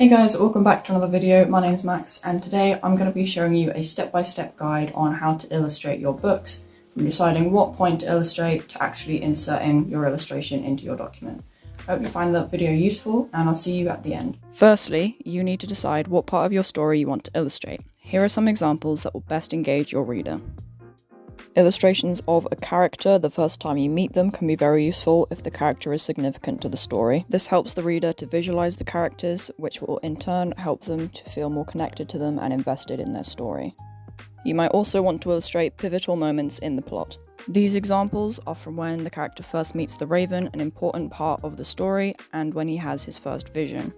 Hey guys, welcome back to another video. My name is Max and today I'm going to be showing you a step-by-step guide on how to illustrate your books, from deciding what point to illustrate to actually inserting your illustration into your document. I hope you find that video useful and I'll see you at the end. Firstly, you need to decide what part of your story you want to illustrate. Here are some examples that will best engage your reader. Illustrations of a character the first time you meet them can be very useful if the character is significant to the story. This helps the reader to visualize the characters, which will in turn help them to feel more connected to them and invested in their story. You might also want to illustrate pivotal moments in the plot. These examples are from when the character first meets the Raven, an important part of the story, and when he has his first vision.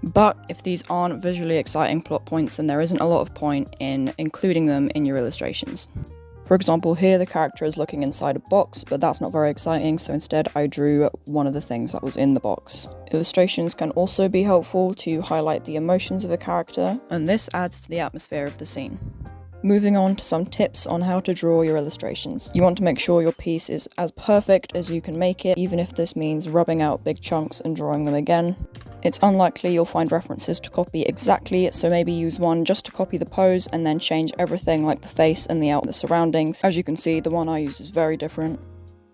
But if these aren't visually exciting plot points, then there isn't a lot of point in including them in your illustrations. For example, here the character is looking inside a box, but that's not very exciting, so instead I drew one of the things that was in the box. Illustrations can also be helpful to highlight the emotions of a character, and this adds to the atmosphere of the scene. Moving on to some tips on how to draw your illustrations. You want to make sure your piece is as perfect as you can make it, even if this means rubbing out big chunks and drawing them again. It's unlikely you'll find references to copy exactly, so maybe use one just to copy the pose and then change everything like the face and the surroundings. As you can see, the one I used is very different.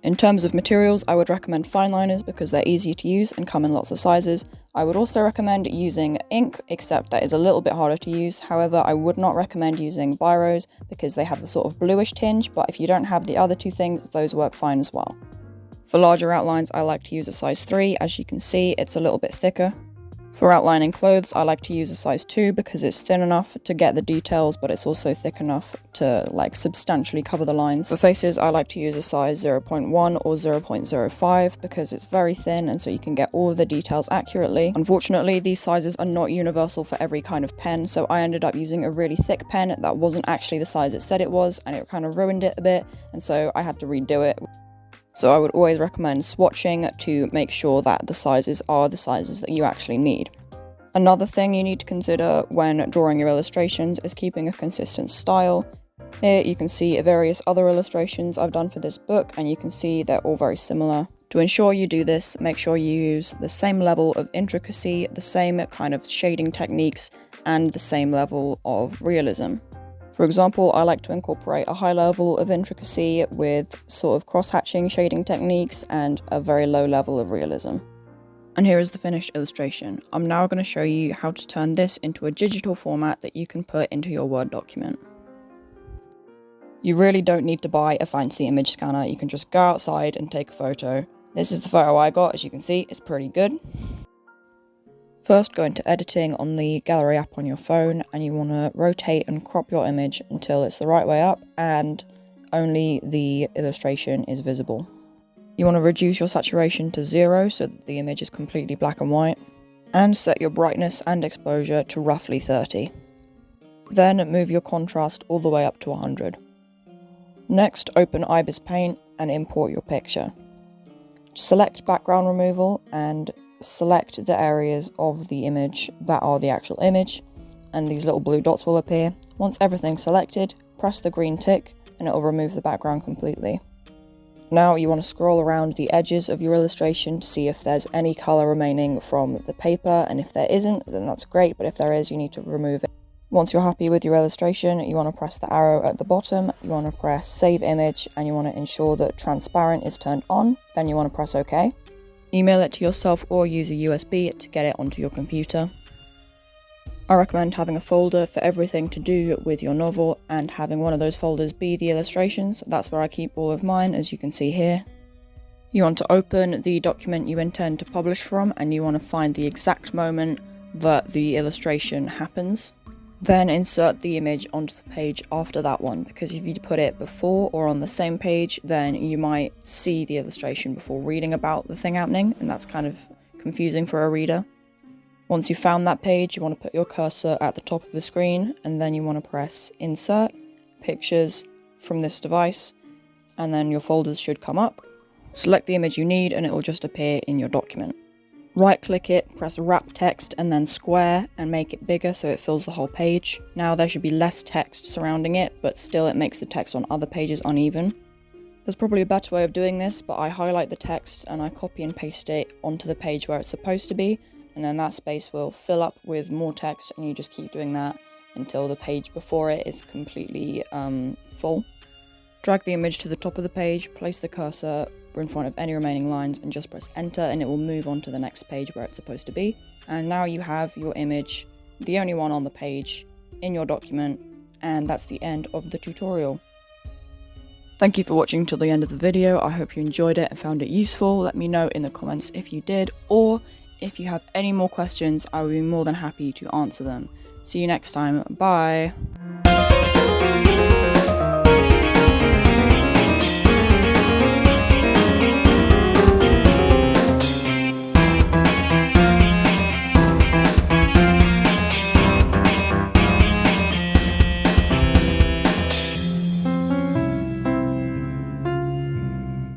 In terms of materials, I would recommend fine liners because they're easy to use and come in lots of sizes. I would also recommend using ink, except that is a little bit harder to use. However, I would not recommend using biros because they have a sort of bluish tinge, but if you don't have the other two things, those work fine as well. For larger outlines, I like to use a size 3. As you can see, it's a little bit thicker. For outlining clothes, I like to use a size 2 because it's thin enough to get the details, but it's also thick enough to substantially cover the lines. For faces, I like to use a size 0.1 or 0.05 because it's very thin and so you can get all of the details accurately. Unfortunately, these sizes are not universal for every kind of pen, so I ended up using a really thick pen that wasn't actually the size it said it was, and it kind of ruined it a bit, and so I had to redo it. So I would always recommend swatching to make sure that the sizes are the sizes that you actually need. Another thing you need to consider when drawing your illustrations is keeping a consistent style. Here you can see various other illustrations I've done for this book, and you can see they're all very similar. To ensure you do this, make sure you use the same level of intricacy, the same kind of shading techniques, and the same level of realism. For example, I like to incorporate a high level of intricacy with sort of cross-hatching shading techniques and a very low level of realism. And here is the finished illustration. I'm now going to show you how to turn this into a digital format that you can put into your Word document. You really don't need to buy a fancy image scanner, you can just go outside and take a photo. This is the photo I got, as you can see, it's pretty good. First, go into editing on the gallery app on your phone, and you want to rotate and crop your image until it's the right way up and only the illustration is visible. You want to reduce your saturation to 0 so that the image is completely black and white, and set your brightness and exposure to roughly 30. Then move your contrast all the way up to 100. Next, open IBIS Paint and import your picture. Select background removal and select the areas of the image that are the actual image, and these little blue dots will appear. Once everything's selected, press the green tick and it will remove the background completely. Now you want to scroll around the edges of your illustration to see if there's any colour remaining from the paper, and if there isn't, then that's great, but if there is, you need to remove it. Once you're happy with your illustration, you want to press the arrow at the bottom, you want to press Save Image, and you want to ensure that Transparent is turned on, then you want to press OK. Email it to yourself or use a USB to get it onto your computer. I recommend having a folder for everything to do with your novel and having one of those folders be the illustrations. That's where I keep all of mine, as you can see here. You want to open the document you intend to publish from, and you want to find the exact moment that the illustration happens. Then insert the image onto the page after that one, because if you put it before or on the same page, then you might see the illustration before reading about the thing happening, and that's kind of confusing for a reader. Once you've found that page, you want to put your cursor at the top of the screen, and then you want to press Insert, Pictures from this device, and then your folders should come up. Select the image you need and it will just appear in your document. Right-click it, press Wrap Text, and then Square, and make it bigger so it fills the whole page. Now there should be less text surrounding it, but still it makes the text on other pages uneven. There's probably a better way of doing this, but I highlight the text and I copy and paste it onto the page where it's supposed to be, and then that space will fill up with more text, and you just keep doing that until the page before it is completely full. Drag the image to the top of the page, place the cursor in front of any remaining lines and just press enter, and it will move on to the next page where it's supposed to be. And now you have your image, the only one on the page, in your document, and that's the end of the tutorial. Thank you for watching till the end of the video. I hope you enjoyed it and found it useful. Let me know in the comments if you did, or if you have any more questions, I will be more than happy to answer them. See you next time. Bye!